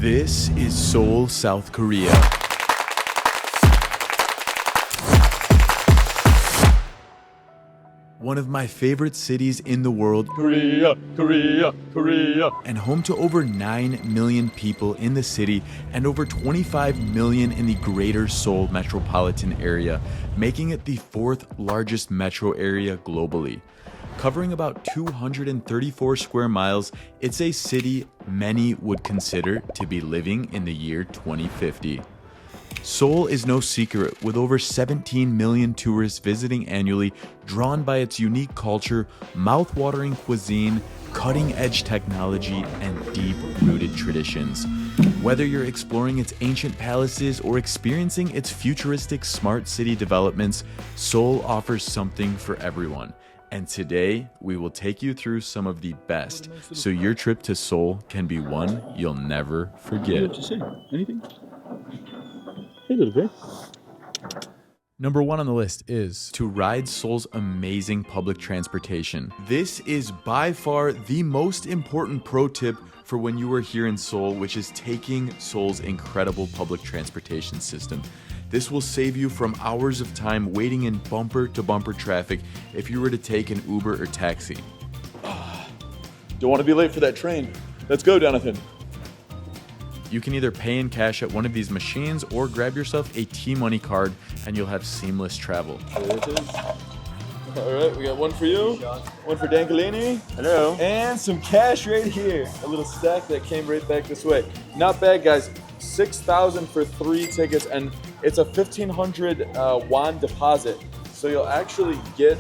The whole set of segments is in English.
This is Seoul, South Korea. One of my favorite cities in the world, Korea, Korea, Korea. and home to over 9 million people in the city and over 25 million in the greater Seoul metropolitan area, making it the fourth largest metro area globally. Covering about 234 square miles, it's a city many would consider to be living in the year 2050. Seoul is no secret, with over 17 million tourists visiting annually, drawn by its unique culture, mouth-watering cuisine, cutting-edge technology, and deep-rooted traditions. Whether you're exploring its ancient palaces or experiencing its futuristic smart city developments, Seoul offers something for everyone. And today, we will take you through some of the best, so your trip to Seoul can be one you'll never forget. What did you say? Anything? Hey, little bit. Number one on the list is to ride Seoul's amazing public transportation. This is by far the most important pro tip for when you are here in Seoul, which is taking Seoul's incredible public transportation system. This will save you from hours of time waiting in bumper-to-bumper traffic if you were to take an Uber or taxi. Don't want to be late for that train. Let's go, Jonathan. You can either pay in cash at one of these machines or grab yourself a T-Money card and you'll have seamless travel. There it is. All right, we got one for you, one for Dangalini. Hello. And some cash right here. A little stack that came right back this way. Not bad, guys. 6,000 for 3 tickets, and it's a 1,500 won deposit. So you'll actually get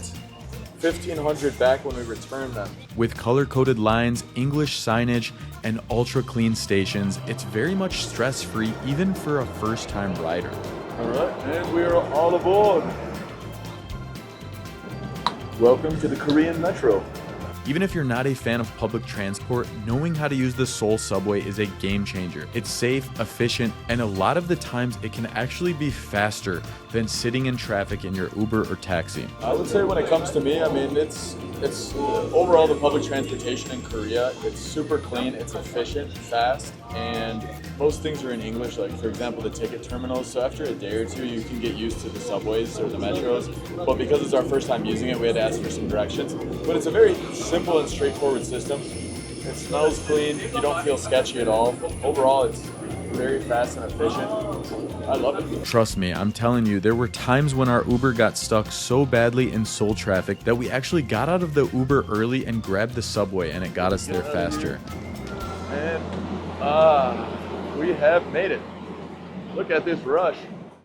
1,500 back when we return them. With color-coded lines, English signage, and ultra-clean stations, it's very much stress-free even for a first-time rider. All right, and we are all aboard. Welcome to the Korean Metro. Even if you're not a fan of public transport, knowing how to use the Seoul subway is a game changer. It's safe, efficient, and a lot of the times it can actually be faster than sitting in traffic in your Uber or taxi. I would say when it comes to me, I mean, it's overall the public transportation in Korea, it's super clean, it's efficient, fast, and most things are in English, like for example, the ticket terminals. So after a day or two, you can get used to the subways or the metros. But because it's our first time using it, we had to ask for some directions. But it's a very simple and straightforward system. It smells clean, you don't feel sketchy at all. Overall, it's very fast and efficient. I love it. Trust me, I'm telling you, there were times when our Uber got stuck so badly in Seoul traffic that we actually got out of the Uber early and grabbed the subway, and it got us there faster. And we have made it. Look at this rush.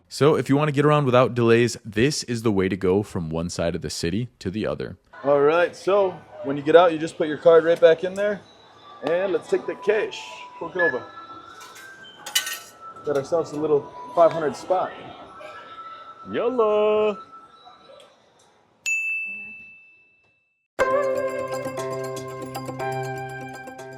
So if you want to get around without delays, this is the way to go from one side of the city to the other. All right, so when you get out, you just put your card right back in there. And let's take the cash. Hook over. Got ourselves a little 500 spot. YOLO!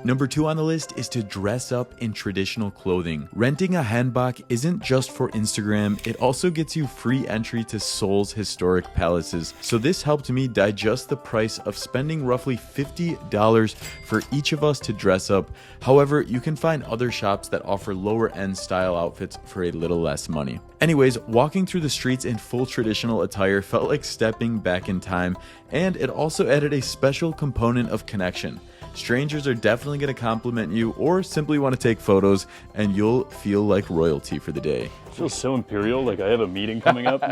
Number 2 on the list is to dress up in traditional clothing. Renting a hanbok isn't just for Instagram, it also gets you free entry to Seoul's historic palaces. So this helped me digest the price of spending roughly $50 for each of us to dress up. However, you can find other shops that offer lower end style outfits for a little less money. Anyways, walking through the streets in full traditional attire felt like stepping back in time, and it also added a special component of connection. Strangers are definitely going to compliment you or simply want to take photos, and you'll feel like royalty for the day. I feel so imperial, like I have a meeting coming up.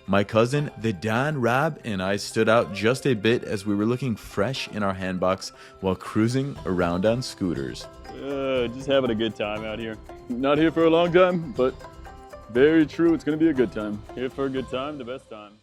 My cousin, the Don Rob, and I stood out just a bit as we were looking fresh in our handboks while cruising around on scooters. Just having a good time out here. Not here for a long time, but very true, it's gonna be a good time. Here for a good time, the best time.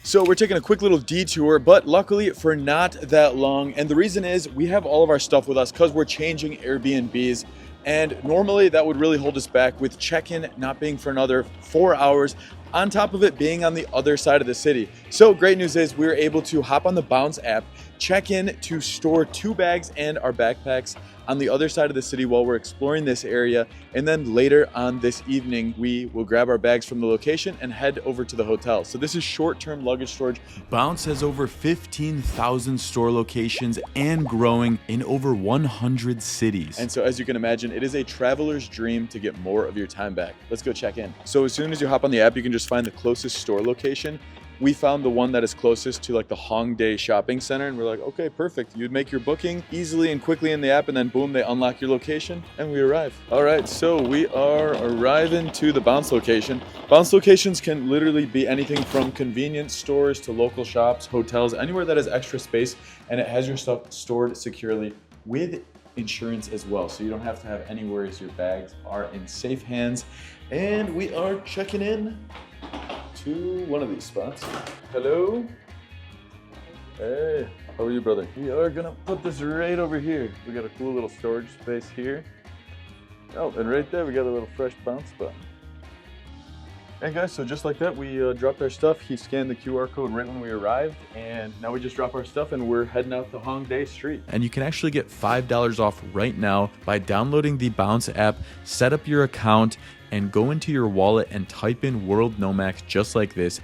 So we're taking a quick little detour, but luckily for not that long. And the reason is we have all of our stuff with us because we're changing Airbnbs. And normally that would really hold us back with check-in not being for another 4 hours. on top of it being on the other side of the city. So great news is we were able to hop on the Bounce app, check in to store 2 bags and our backpacks on the other side of the city while we're exploring this area. And then later on this evening, we will grab our bags from the location and head over to the hotel. So this is short-term luggage storage. Bounce has over 15,000 store locations and growing in over 100 cities. And so as you can imagine, it is a traveler's dream to get more of your time back. Let's go check in. So as soon as you hop on the app, you can just find the closest store location. We found the one that is closest to like the Hongdae shopping center, and we're like, okay, perfect. You'd make your booking easily and quickly in the app, and then boom, they unlock your location and we arrive. All right, so we are arriving to the Bounce location. Bounce locations can literally be anything from convenience stores to local shops, hotels, anywhere that has extra space, and it has your stuff stored securely with insurance as well. So you don't have to have any worries. Your bags are in safe hands. And we are checking in to one of these spots. Hello. Hey, how are you, brother? We are gonna put this right over here. We got a cool little storage space here. Oh, and right there we got a little fresh bounce spot. Hey guys, so just like that, we dropped our stuff. He scanned the QR code right when we arrived, and now we just drop our stuff and we're heading out to Hongdae Street. And you can actually get $5 off right now by downloading the Bounce app, set up your account, and go into your wallet and type in World Nomac just like this.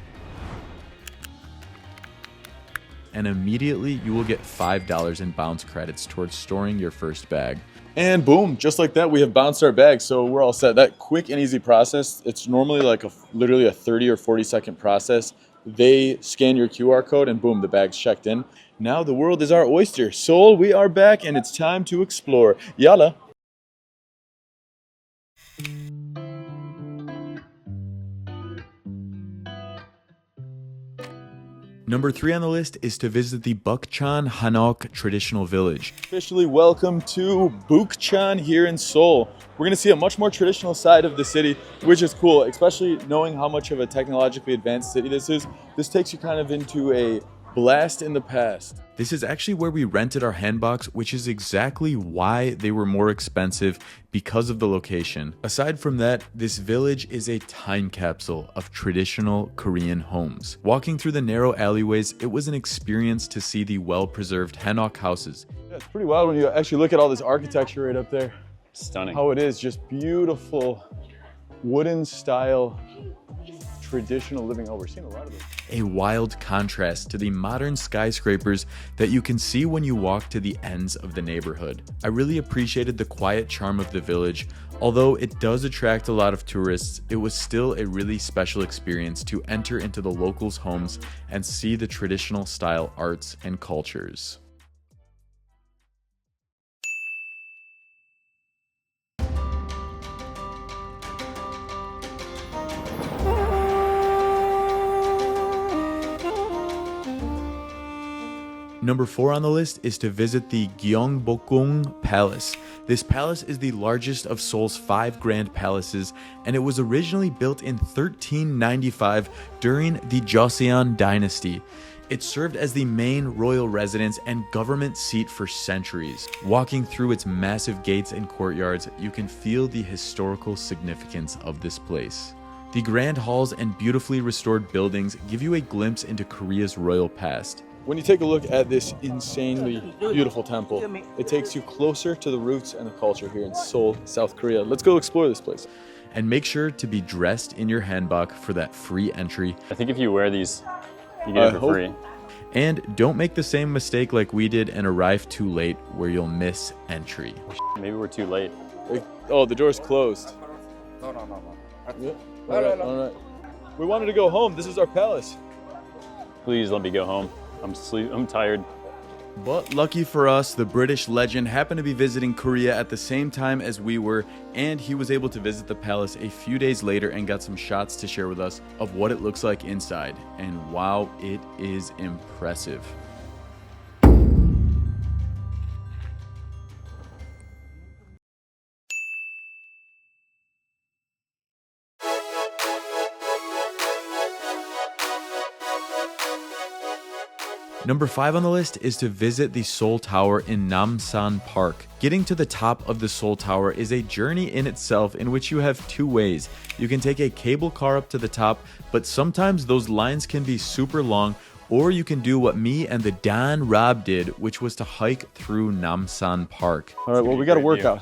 And immediately you will get $5 in Bounce credits towards storing your first bag. And boom, just like that, we have bounced our bag. So we're all set. That quick and easy process, it's normally like literally a 30 or 40 second process. They scan your QR code and boom, the bag's checked in. Now the world is our oyster. Seoul, we are back and it's time to explore. Yalla. Number 3 on the list is to visit the Bukchon Hanok traditional village. Officially welcome to Bukchon here in Seoul. We're gonna see a much more traditional side of the city, which is cool, especially knowing how much of a technologically advanced city this is. This takes you kind of into a blast in the past. This is actually where we rented our Hanboks, which is exactly why they were more expensive, because of the location. Aside from that, this village is a time capsule of traditional Korean homes. Walking through the narrow alleyways, it was an experience to see the well-preserved Hanok houses. Yeah, it's pretty wild when you actually look at all this architecture right up there. Stunning. How it is, just beautiful wooden style traditional living. Oh, we're seeing a lot of this. A wild contrast to the modern skyscrapers that you can see when you walk to the ends of the neighborhood. I really appreciated the quiet charm of the village. Although it does attract a lot of tourists, it was still a really special experience to enter into the locals' homes and see the traditional style arts and cultures. Number 4 on the list is to visit the Gyeongbokgung Palace. This palace is the largest of Seoul's 5 grand palaces, and it was originally built in 1395 during the Joseon dynasty. It served as the main royal residence and government seat for centuries. Walking through its massive gates and courtyards, you can feel the historical significance of this place. The grand halls and beautifully restored buildings give you a glimpse into Korea's royal past. When you take a look at this insanely beautiful temple, it takes you closer to the roots and the culture here in Seoul, South Korea. Let's go explore this place. And make sure to be dressed in your hanbok for that free entry. I think if you wear these, you get it for free. And don't make the same mistake like we did and arrive too late where you'll miss entry. Maybe we're too late. Oh, the door's closed. No. Yeah. All right. We wanted to go home. This is our palace. Please let me go home. I'm tired. But lucky for us, the British legend happened to be visiting Korea at the same time as we were, and he was able to visit the palace a few days later and got some shots to share with us of what it looks like inside. And wow, it is impressive. Number 5 on the list is to visit the Seoul Tower in Namsan Park. Getting to the top of the Seoul Tower is a journey in itself in which you have two ways. You can take a cable car up to the top, but sometimes those lines can be super long, or you can do what me and the Don Rob did, which was to hike through Namsan Park. All right, well, we got to work out.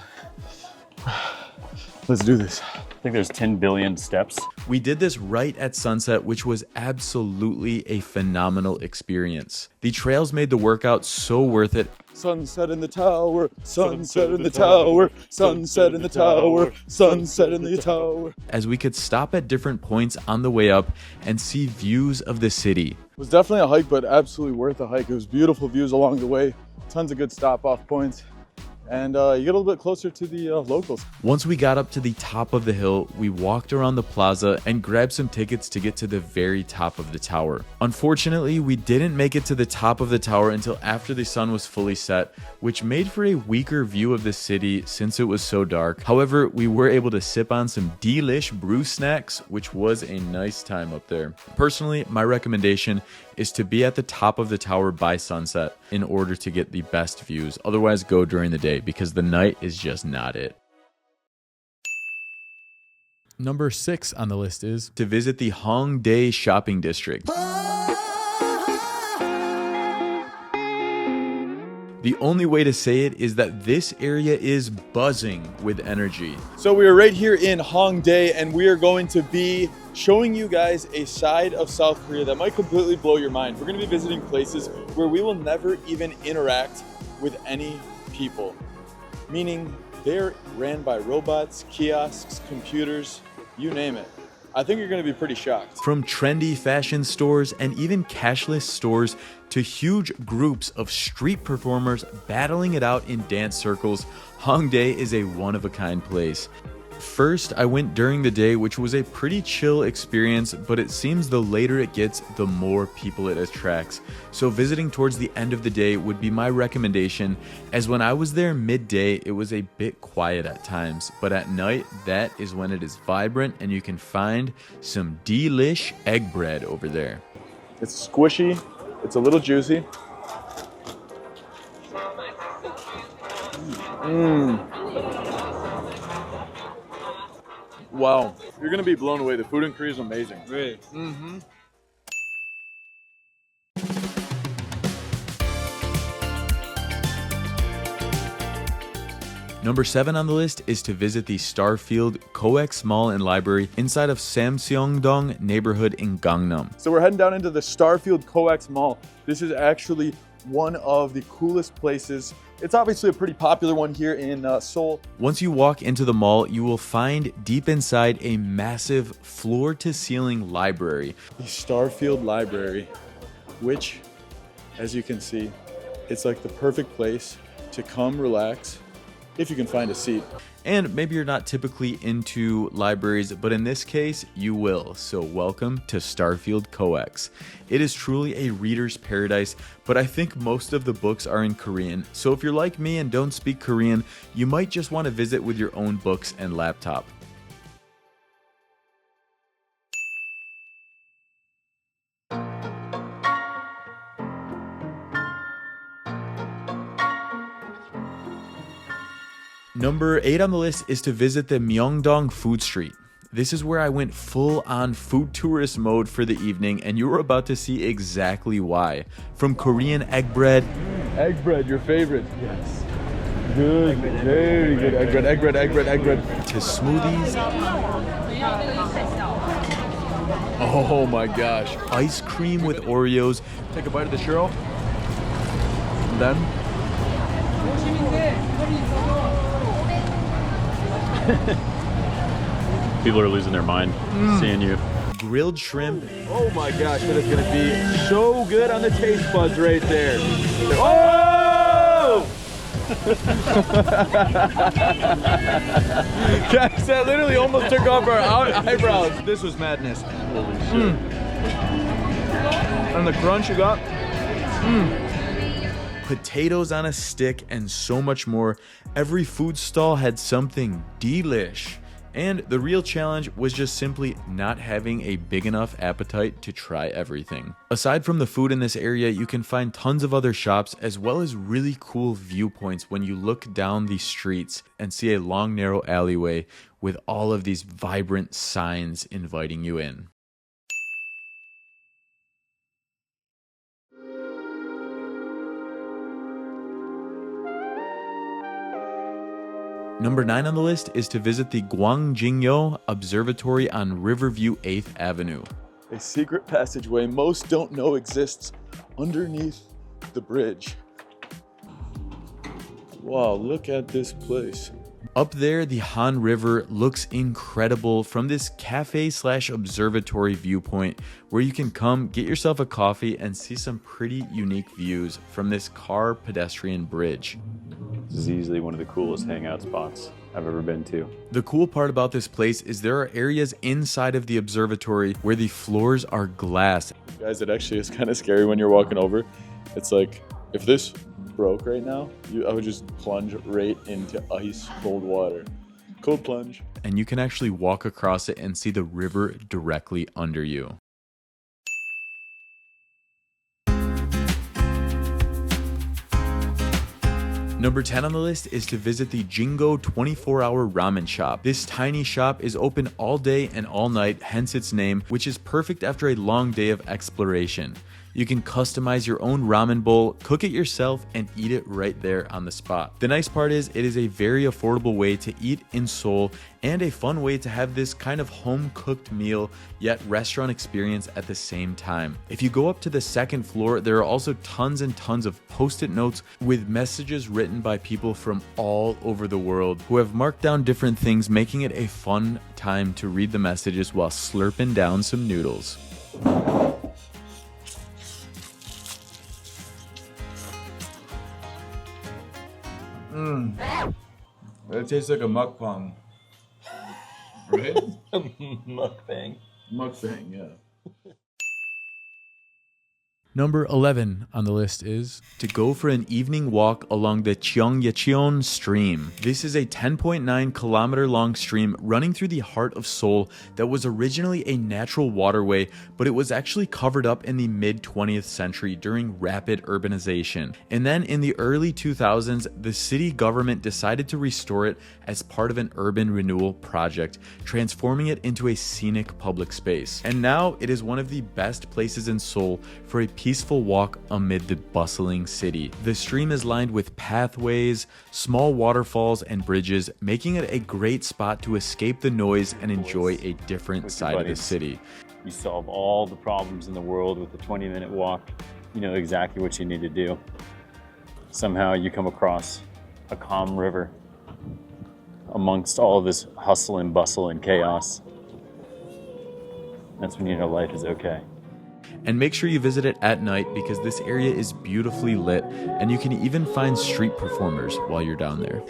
Let's do this. I think there's 10 billion steps. We did this right at sunset, which was absolutely a phenomenal experience. The trails made the workout so worth it. Sunset in the tower, sunset in the tower, sunset in the tower, sunset in the tower. As we could stop at different points on the way up and see views of the city. It was definitely a hike, but absolutely worth a hike. It was beautiful views along the way, tons of good stop-off points. And you get a little bit closer to the locals. Once we got up to the top of the hill, we walked around the plaza and grabbed some tickets to get to the very top of the tower. Unfortunately, we didn't make it to the top of the tower until after the sun was fully set, which made for a weaker view of the city since it was so dark. However, we were able to sip on some delish brew snacks, which was a nice time up there. Personally, my recommendation is to be at the top of the tower by sunset in order to get the best views. Otherwise, go during the day because the night is just not it. Number 6 on the list is to visit the Hongdae shopping district. The only way to say it is that this area is buzzing with energy. So we are right here in Hongdae, and we are going to be showing you guys a side of South Korea that might completely blow your mind. We're going to be visiting places where we will never even interact with any people, meaning they're ran by robots, kiosks, computers, you name it. I think you're going to be pretty shocked. From trendy fashion stores and even cashless stores to huge groups of street performers battling it out in dance circles, Hongdae is a one-of-a-kind place. First, I went during the day, which was a pretty chill experience, but it seems the later it gets, the more people it attracts. So visiting towards the end of the day would be my recommendation, as when I was there midday, it was a bit quiet at times, but at night, that is when it is vibrant and you can find some delish egg bread over there. It's squishy, it's a little juicy. Wow, you're gonna be blown away. The food in Korea is amazing. Really? Number 7 on the list is to visit the Starfield Coex Mall and Library inside of Samseongdong neighborhood in Gangnam. So we're heading down into the Starfield Coex Mall. This is actually one of the coolest places. It's obviously a pretty popular one here in Seoul. Once you walk into the mall, you will find deep inside a massive floor-to-ceiling library. The Starfield Library, which, as you can see, it's like the perfect place to come relax if you can find a seat. And maybe you're not typically into libraries, but in this case, you will. So welcome to Starfield Coex. It is truly a reader's paradise, but I think most of the books are in Korean. So if you're like me and don't speak Korean, you might just want to visit with your own books and laptop. Number 8 on the list is to visit the Myeongdong food street. This is where I went full on food tourist mode for the evening, and you're about to see exactly why. From Korean egg bread. Egg bread, your favorite. Yes. Good, very good. Egg bread, egg bread, egg bread, egg bread. To smoothies. Oh my gosh. Ice cream with Oreos. Take a bite of the churro. And then People are losing their mind seeing you. Grilled shrimp. oh my gosh, that is gonna be so good on the taste buds right there. Oh! Guys, that literally almost took off our eyebrows. This was madness. Holy shit. And the crunch you got. Potatoes on a stick and so much more. Every food stall had something delish. And the real challenge was just simply not having a big enough appetite to try everything. Aside from the food in this area, you can find tons of other shops as well as really cool viewpoints when you look down the streets and see a long narrow alleyway with all of these vibrant signs inviting you in. Number 9 on the list is to visit the Gwangjingyo Observatory on Riverview 8th Avenue. A secret passageway most don't know exists underneath the bridge. Wow, look at this place. Up there, the Han River looks incredible from this cafe/observatory viewpoint where you can come get yourself a coffee and see some pretty unique views from this car pedestrian bridge. This is easily one of the coolest hangout spots I've ever been to. The cool part about this place is there are areas inside of the observatory where the floors are glass. Guys, it actually is kind of scary when you're walking over. It's like, if this broke right now, I would just plunge right into ice cold water. Cold plunge. And you can actually walk across it and see the river directly under you. Number 10 on the list is to visit the Jingo 24-hour ramen shop. This tiny shop is open all day and all night, hence its name, which is perfect after a long day of exploration. You can customize your own ramen bowl, cook it yourself, and eat it right there on the spot. The nice part is it is a very affordable way to eat in Seoul and a fun way to have this kind of home-cooked meal, yet restaurant experience at the same time. If you go up to the second floor, there are also tons and tons of post-it notes with messages written by people from all over the world who have marked down different things, making it a fun time to read the messages while slurping down some noodles. It tastes like a mukbang. Right? Mukbang. Mukbang, yeah. Number 11 on the list is to go for an evening walk along the Cheonggyecheon stream. This is a 10.9 kilometer long stream running through the heart of Seoul that was originally a natural waterway, but it was actually covered up in the mid 20th century during rapid urbanization. And then in the early 2000s, the city government decided to restore it as part of an urban renewal project, transforming it into a scenic public space. And now it is one of the best places in Seoul for a peaceful walk amid the bustling city. The stream is lined with pathways, small waterfalls, and bridges, making it a great spot to escape the noise and enjoy a different side of the city. You solve all the problems in the world with a 20-minute walk. You know exactly what you need to do. Somehow you come across a calm river amongst all this hustle and bustle and chaos. That's when you know life is okay. And make sure you visit it at night because this area is beautifully lit and you can even find street performers while you're down there.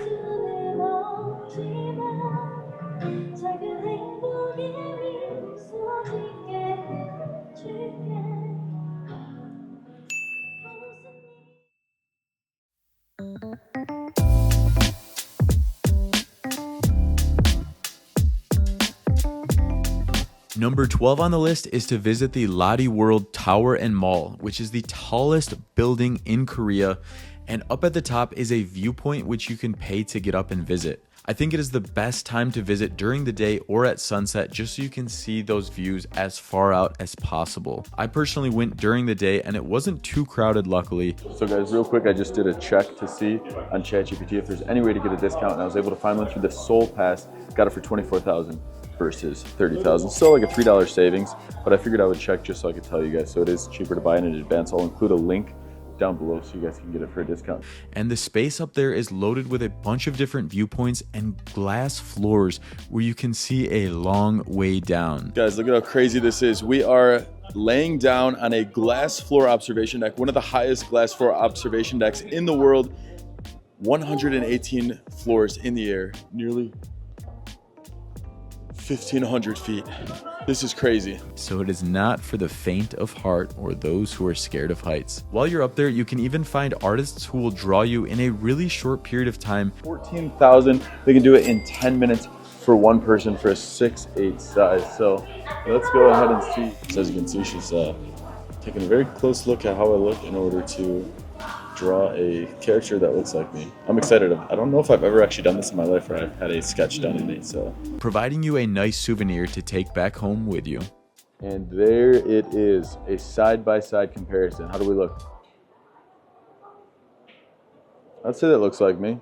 Number 12 on the list is to visit the Lotte World Tower and Mall, which is the tallest building in Korea, and up at the top is a viewpoint which you can pay to get up and visit. I think it is the best time to visit during the day or at sunset just so you can see those views as far out as possible. I personally went during the day and it wasn't too crowded, luckily. So guys, real quick, I just did a check to see on ChatGPT if there's any way to get a discount, and I was able to find one through the Seoul Pass. Got it for $24,000 versus $30,000. Still like a $3 savings, but I figured I would check just so I could tell you guys. So it is cheaper to buy in advance. I'll include a link down below so you guys can get it for a discount. And the space up there is loaded with a bunch of different viewpoints and glass floors where you can see a long way down. Guys, look at how crazy this is. We are laying down on a glass floor observation deck, one of the highest glass floor observation decks in the world. 118 floors in the air, nearly 1,500 feet. This is crazy. So it is not for the faint of heart or those who are scared of heights. While you're up there, you can even find artists who will draw you in a really short period of time. 14,000, they can do it in 10 minutes for one person for a 6'8" size. So let's go ahead and see. So as you can see, she's taking a very close look at how I look in order to draw a character that looks like me. I'm excited. I don't know if I've ever actually done this in my life where I've had a sketch done of me. So providing you a nice souvenir to take back home with you. And there it is, a side-by-side comparison. How do we look? I'd say that looks like me.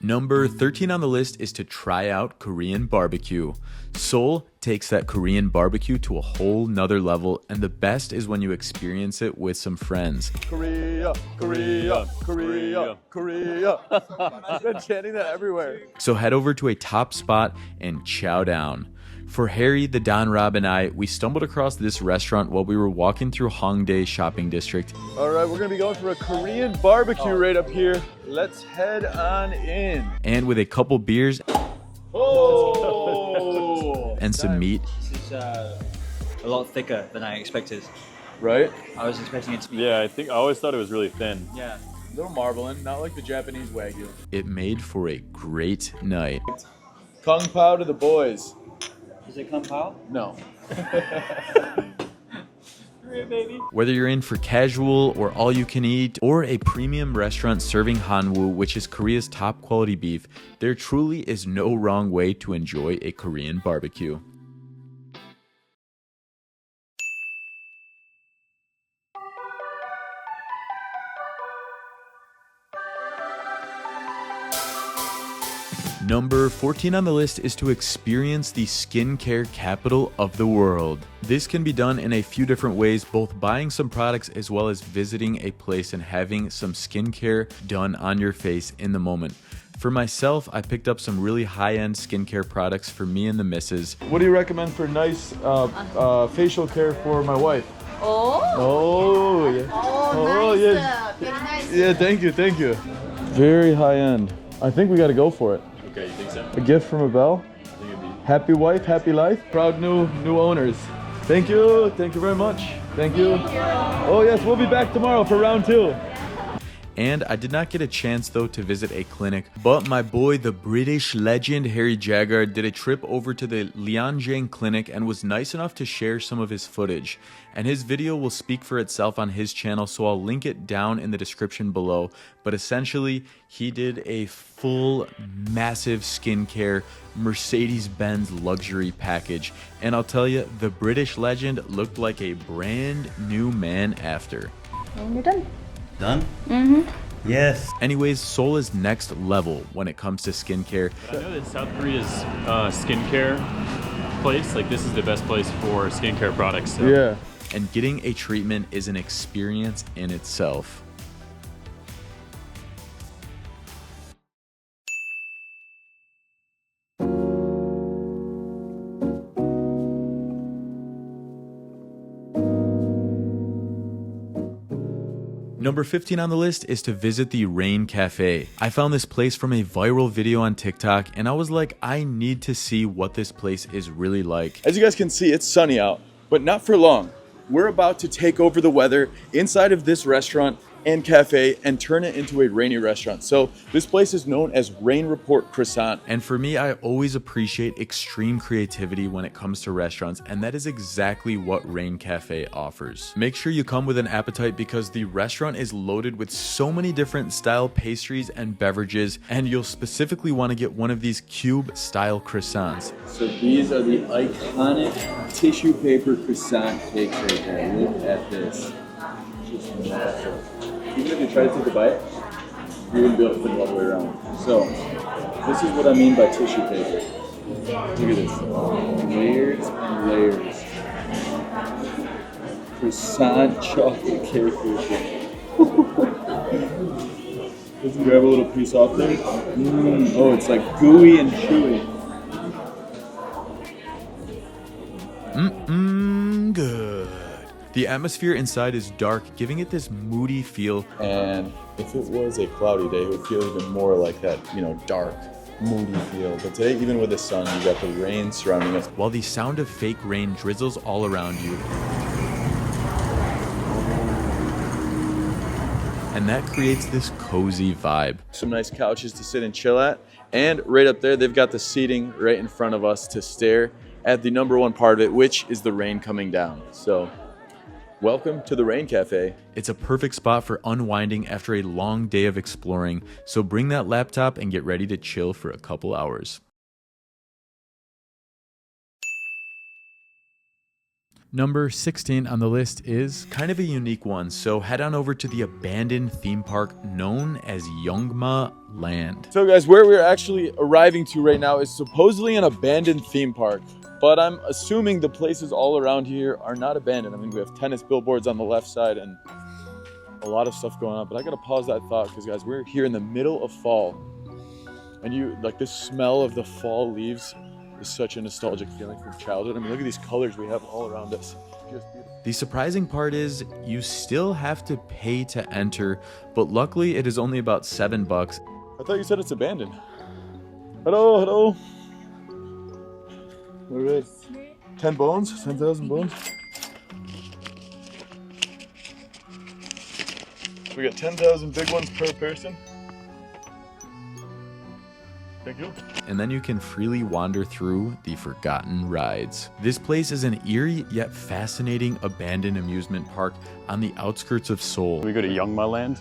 Number 13 on the list is to try out Korean barbecue. Seoul takes that Korean barbecue to a whole nother level, and the best is when you experience it with some friends. Korea, Korea, Korea, Korea. I've been chanting that everywhere. So head over to a top spot and chow down. For Harry, the Don Rob, and I, we stumbled across this restaurant while we were walking through Hongdae shopping district. All right, we're gonna be going for a Korean barbecue right up here. Let's head on in. And with a couple beers and some meat. This is a lot thicker than I expected. Right? I was expecting it to be. Yeah, I always thought it was really thin. Yeah. A little marbling, not like the Japanese Wagyu. It made for a great night. Kung Pao to the boys. Is it Kung Pao? No. Baby. Whether you're in for casual or all you can eat, or a premium restaurant serving Hanwoo, which is Korea's top quality beef, there truly is no wrong way to enjoy a Korean barbecue. Number 14 on the list is to experience the skincare capital of the world. This can be done in a few different ways, both buying some products as well as visiting a place and having some skincare done on your face in the moment. For myself, I picked up some really high-end skincare products for me and the missus. What do you recommend for nice facial care for my wife? Oh, Oh, yeah. oh, nice. yeah. Very nice. Yeah, thank you, thank you. Very high end. I think we gotta go for it. Okay, you think so? A gift from Abel. Happy wife, happy life. Proud new owners. Thank you very much. Thank you. Oh yes, we'll be back tomorrow for round 2. And I did not get a chance though to visit a clinic, but my boy, the British legend Harry Jagger, did a trip over to the Lianjiang clinic and was nice enough to share some of his footage. And his video will speak for itself on his channel, so I'll link it down in the description below. But essentially, he did a full, massive skincare Mercedes-Benz luxury package. And I'll tell you, the British legend looked like a brand new man after. And you're done. Done? Mm-hmm. Yes. Anyways, Seoul is next level when it comes to skincare. I know that South Korea's skincare place, like this is the best place for skincare products. So. Yeah. And getting a treatment is an experience in itself. Number 15 on the list is to visit the Rain Café. I found this place from a viral video on TikTok and I was like, I need to see what this place is really like. As you guys can see, it's sunny out, but not for long. We're about to take over the weather inside of this restaurant and cafe and turn it into a rainy restaurant. So this place is known as Rain Report Croissant. And for me, I always appreciate extreme creativity when it comes to restaurants, and that is exactly what Rain Cafe offers. Make sure you come with an appetite because the restaurant is loaded with so many different style pastries and beverages, and you'll specifically want to get one of these cube style croissants. So these are the iconic tissue paper croissant cakes right there. Look at this. Just massive. Even if you try to take a bite, you wouldn't be able to put it all the way around. So, this is what I mean by tissue paper. Look at this. Layers and layers. Croissant chocolate cake right there. Let's grab a little piece off there. Oh, it's like gooey and chewy. Good. The atmosphere inside is dark, giving it this moody feel. And if it was a cloudy day, it would feel even more like that, dark, moody feel. But today, even with the sun, you got the rain surrounding us. While the sound of fake rain drizzles all around you. and that creates this cozy vibe. Some nice couches to sit and chill at. And right up there, they've got the seating right in front of us to stare at the number one part of it, which is the rain coming down. So welcome to the Rain Cafe. It's a perfect spot for unwinding after a long day of exploring, so bring that laptop and get ready to chill for a couple hours. Number 16 on the list is kind of a unique one, so head on over to the abandoned theme park known as Yongma Land. So guys, where we're actually arriving to right now is supposedly an abandoned theme park, but I'm assuming the places all around here are not abandoned. I mean, we have tennis billboards on the left side and a lot of stuff going on, but I gotta pause that thought because guys, we're here in the middle of fall, and you like this smell of the fall leaves is such a nostalgic feeling from childhood. I mean, look at these colors we have all around us. Just beautiful. The surprising part is you still have to pay to enter, but luckily it is only about $7. I thought you said it's abandoned. Hello, hello. All right. 10 bones, 10,000 bones. We got 10,000 big ones per person. Thank you. And then you can freely wander through the forgotten rides. This place is an eerie yet fascinating abandoned amusement park on the outskirts of Seoul. We go to Yongma Land.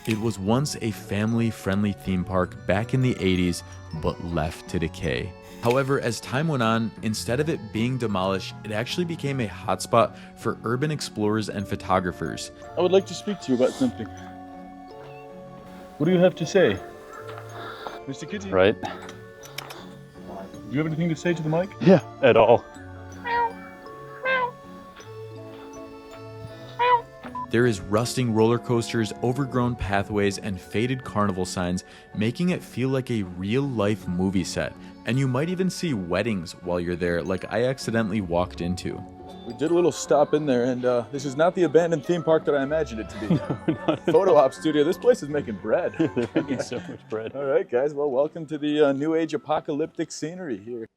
It was once a family-friendly theme park back in the 80s, but left to decay. However, as time went on, instead of it being demolished, it actually became a hotspot for urban explorers and photographers. I would like to speak to you about something. What do you have to say? Mr. Kitty, Right? do you have anything to say to the mic? Yeah, at all. There is rusting roller coasters, overgrown pathways, and faded carnival signs, making it feel like a real-life movie set. And you might even see weddings while you're there, like I accidentally walked into. We did a little stop in there, and this is not the abandoned theme park that I imagined it to be. Photo op studio. This place is making bread. They're making so much bread. All right, guys. Well, welcome to the new age apocalyptic scenery here.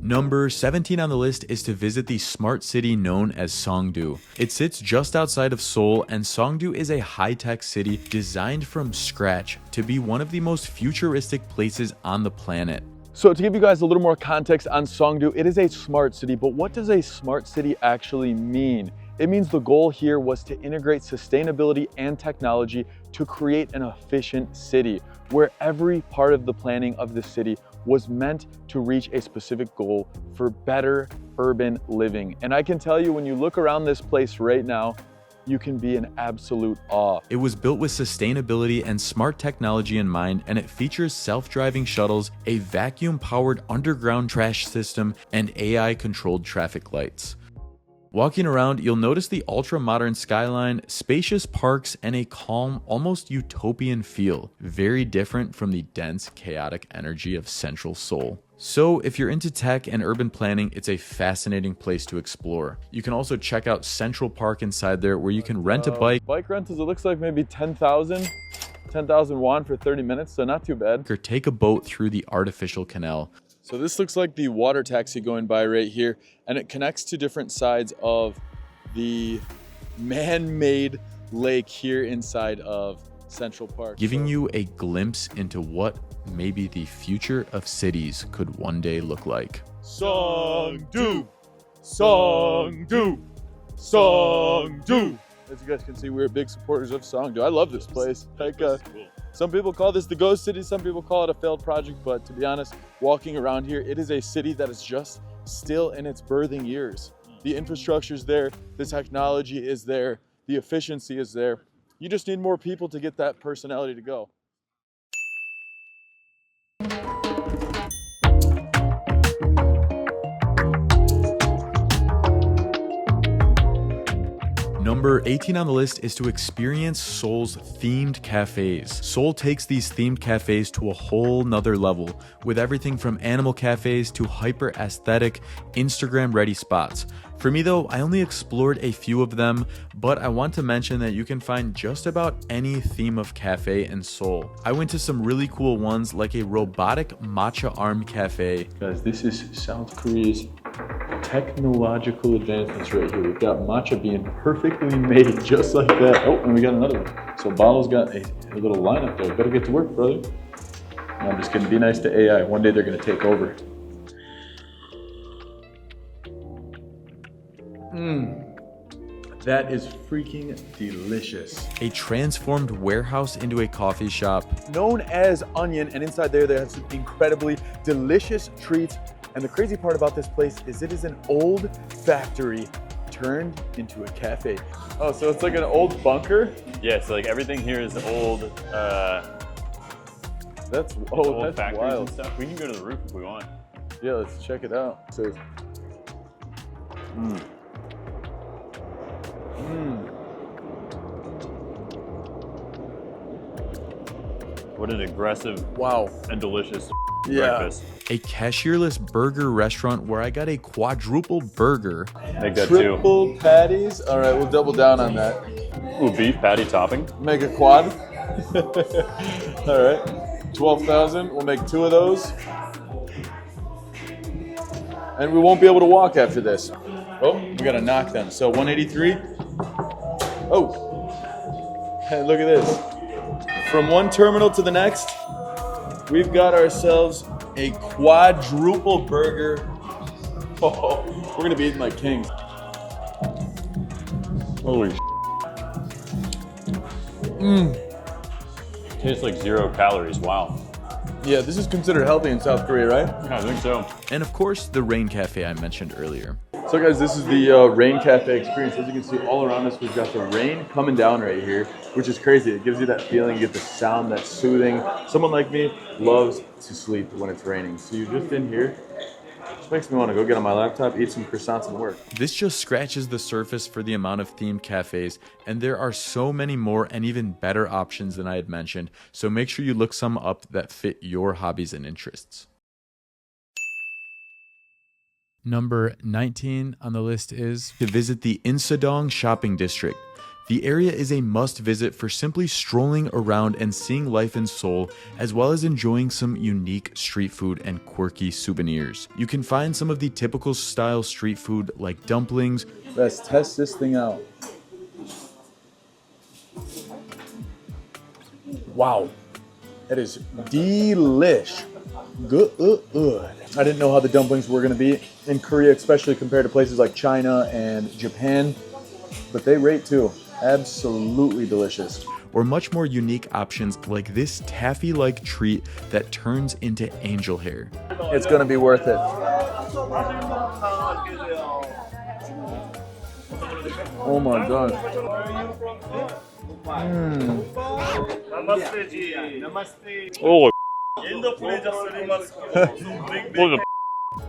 Number 17 on the list is to visit the smart city known as Songdo. It sits just outside of Seoul, and Songdo is a high-tech city designed from scratch to be one of the most futuristic places on the planet. So to give you guys a little more context on Songdo, it is a smart city, but what does a smart city actually mean? It means the goal here was to integrate sustainability and technology to create an efficient city where every part of the planning of the city was meant to reach a specific goal for better urban living. And I can tell you, when you look around this place right now, you can be in absolute awe. It was built with sustainability and smart technology in mind, and it features self-driving shuttles, a vacuum-powered underground trash system, and AI-controlled traffic lights. Walking around, you'll notice the ultra-modern skyline, spacious parks, and a calm, almost utopian feel, very different from the dense, chaotic energy of central Seoul. So if you're into tech and urban planning, it's a fascinating place to explore. You can also check out Central Park inside there, where you can rent a bike. Bike rentals, it looks like maybe 10,000 won for 30 minutes, so not too bad. Or take a boat through the artificial canal. So this looks like the water taxi going by right here, and it connects to different sides of the man-made lake here inside of Central Park. Giving you a glimpse into what maybe the future of cities could one day look like. Songdo! Songdo! Songdo! As you guys can see, we're big supporters of Songdo. I love this place. Like, some people call this the ghost city, some people call it a failed project, but to be honest, walking around here, it is a city that is just still in its birthing years. The infrastructure's there, the technology is there, the efficiency is there. You just need more people to get that personality to go. Number Number 18 on the list is to experience Seoul's themed cafes. Seoul takes these themed cafes to a whole nother level, with everything from animal cafes to hyper aesthetic, Instagram ready spots. For me though, I only explored a few of them, but I want to mention that you can find just about any theme of cafe in Seoul. I went to some really cool ones like a robotic matcha arm cafe. Guys, this is South Korea's technological advancements right here. We've got matcha being perfectly made just like that. Oh, and we got another one. So Bottle's got a little lineup there. Better get to work, brother. No, I'm just kidding. Be nice to AI. One day they're gonna take over. That is freaking delicious. A transformed warehouse into a coffee shop. Known as Onion, and inside there they have some incredibly delicious treats. And the crazy part about this place is it is an old factory turned into a cafe. Oh, so it's like an old bunker? Yeah, so like everything here is old, That's old factories wild. and stuff. We can go to the roof if we want. Yeah, let's check it out. So, What an aggressive wow. and delicious Yeah. breakfast. A cashierless burger restaurant where I got a quadruple burger. Make that two. Triple patties. All right, we'll double down on that. Ooh, beef patty topping. Make a quad. All right, 12,000. We'll make 2 of those. And we won't be able to walk after this. Oh, we gotta knock them. So 183. Oh, hey, look at this. From one terminal to the next, we've got ourselves a quadruple burger. Oh, we're gonna be eating like kings. Holy Tastes like 0 calories. Wow. Yeah, this is considered healthy in South Korea, right? Yeah, I think so. And of course, the Rain Cafe I mentioned earlier. So guys, this is the Rain Cafe experience. As you can see all around us, we've got the rain coming down right here, which is crazy. It gives you that feeling, you get the sound that's soothing. Someone like me loves to sleep when it's raining. So you're just in here. Just makes me want to go get on my laptop, eat some croissants and work. This just scratches the surface for the amount of themed cafes, and there are so many more and even better options than I had mentioned, so make sure you look some up that fit your hobbies and interests. Number 19 on the list is to visit the Insadong shopping district. The area is a must visit for simply strolling around and seeing life in Seoul, as well as enjoying some unique street food and quirky souvenirs. You can find some of the typical style street food like dumplings. Let's test this thing out. Wow, that is delish. Good. I didn't know how the dumplings were gonna be in Korea, especially compared to places like China and Japan, but they rate too. Absolutely delicious. Or much more unique options like this taffy-like treat that turns into angel hair. It's gonna be worth it. Oh my god. Oh,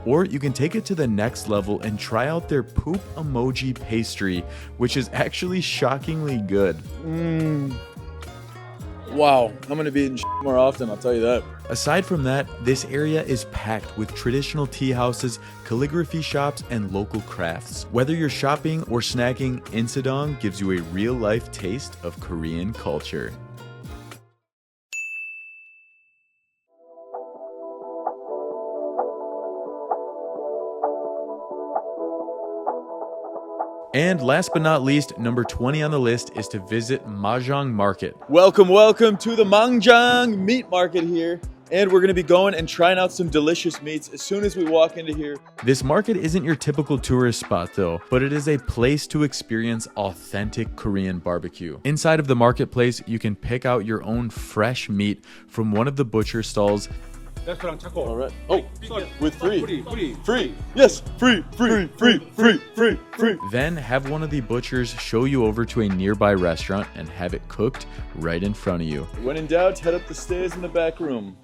Or you can take it to the next level and try out their poop emoji pastry, which is actually shockingly good. Wow, I'm gonna be eating more often, I'll tell you that. Aside from that, this area is packed with traditional tea houses, calligraphy shops, and local crafts. Whether you're shopping or snacking, Insadong gives you a real-life taste of Korean culture. And last but not least, number 20 on the list is to visit Majang Market. Welcome to the Majang meat market here. And we're gonna be going and trying out some delicious meats as soon as we walk into here. This market isn't your typical tourist spot though, but it is a place to experience authentic Korean barbecue. Inside of the marketplace, you can pick out your own fresh meat from one of the butcher stalls. All right. Oh, with free. Yes, free. Then have one of the butchers show you over to a nearby restaurant and have it cooked right in front of you. When in doubt, head up the stairs in the back room.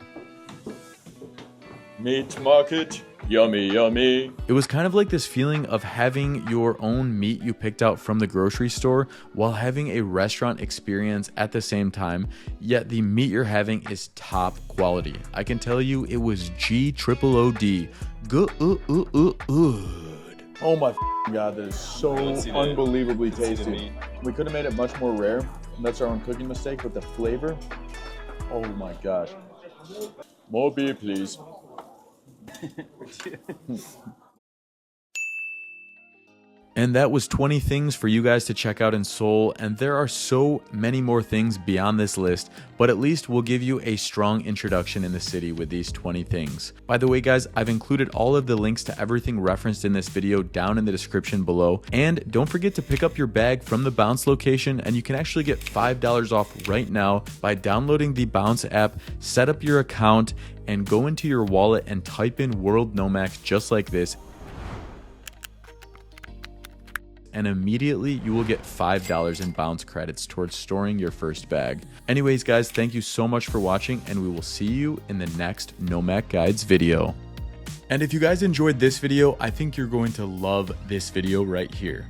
Meat market, yummy, yummy. It was kind of like this feeling of having your own meat you picked out from the grocery store while having a restaurant experience at the same time, yet the meat you're having is top quality. I can tell you it was GOOD. Good. Oh my god, that is so unbelievably tasty. We could have made it much more rare. That's our own cooking mistake, but the flavor, oh my gosh. More beer, please. And that was 20 things for you guys to check out in Seoul, and there are so many more things beyond this list, but at least we'll give you a strong introduction in the city with these 20 things. By the way guys, I've included all of the links to everything referenced in this video down in the description below, and don't forget to pick up your bag from the Bounce location, and you can actually get $5 off right now by downloading the Bounce app, set up your account, and go into your wallet and type in World Nomac just like this, and immediately you will get $5 in Bounce credits towards storing your first bag. Anyways guys, thank you so much for watching, and we will see you in the next Nomac Guides video. And if you guys enjoyed this video, I think you're going to love this video right here.